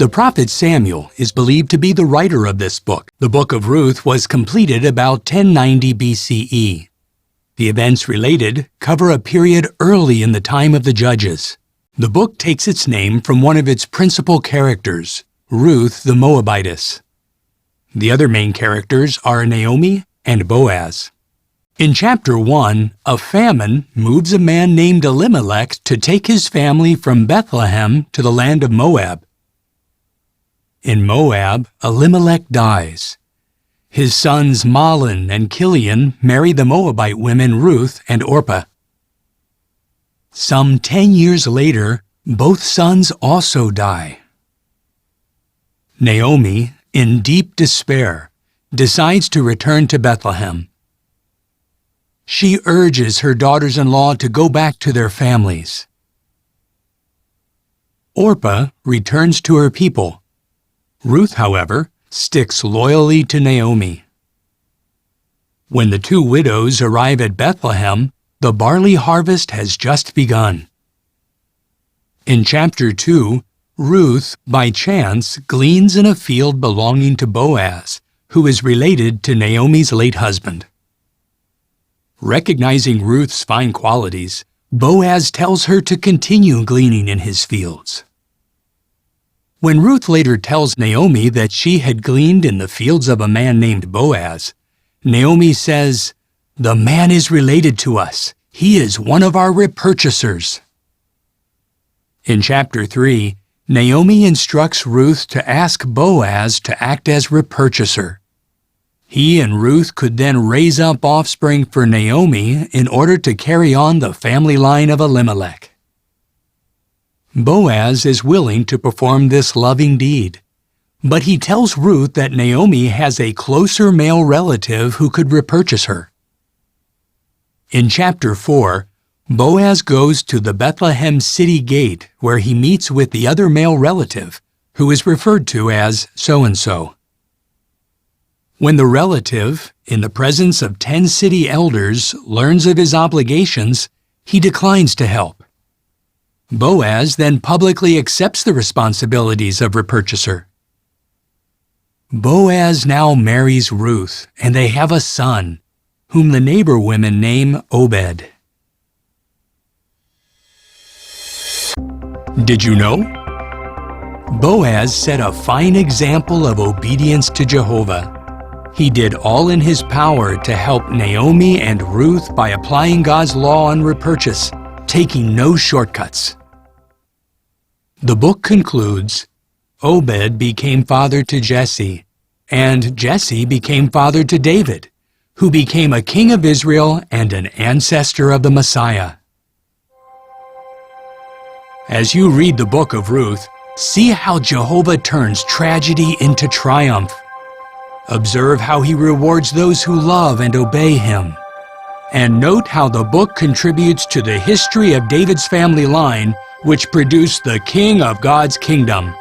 The prophet Samuel is believed to be the writer of this book. The book of Ruth was completed about 1090 BCE. The events related cover a period early in the time of the Judges. The book takes its name from one of its principal characters, Ruth the Moabitess. The other main characters are Naomi and Boaz. In chapter 1, a famine moves a man named Elimelech to take his family from Bethlehem to the land of Moab. In Moab, Elimelech dies. His sons Mahlon and Chilion marry the Moabite women Ruth and Orpah. Some 10 years later, both sons also die. Naomi, in deep despair, decides to return to Bethlehem. She urges her daughters-in-law to go back to their families. Orpah returns to her people. Ruth, however, sticks loyally to Naomi. When the two widows arrive at Bethlehem, the barley harvest has just begun. In chapter 2, Ruth, by chance, gleans in a field belonging to Boaz, who is related to Naomi's late husband. Recognizing Ruth's fine qualities, Boaz tells her to continue gleaning in his fields. When Ruth later tells Naomi that she had gleaned in the fields of a man named Boaz, Naomi says, "The man is related to us. He is one of our repurchasers." In chapter 3, Naomi instructs Ruth to ask Boaz to act as repurchaser. He and Ruth could then raise up offspring for Naomi in order to carry on the family line of Elimelech. Boaz is willing to perform this loving deed, but he tells Ruth that Naomi has a closer male relative who could repurchase her. In chapter 4, Boaz goes to the Bethlehem city gate where he meets with the other male relative, who is referred to as so-and-so. When the relative, in the presence of 10 city elders, learns of his obligations, he declines to help. Boaz then publicly accepts the responsibilities of repurchaser. Boaz now marries Ruth, and they have a son, whom the neighbor women name Obed. Did you know? Boaz set a fine example of obedience to Jehovah. He did all in his power to help Naomi and Ruth by applying God's law on repurchase, taking no shortcuts. The book concludes, Obed became father to Jesse, and Jesse became father to David, who became a king of Israel and an ancestor of the Messiah. As you read the book of Ruth, see how Jehovah turns tragedy into triumph. Observe how he rewards those who love and obey him. And note how the book contributes to the history of David's family line, which produced the king of God's kingdom.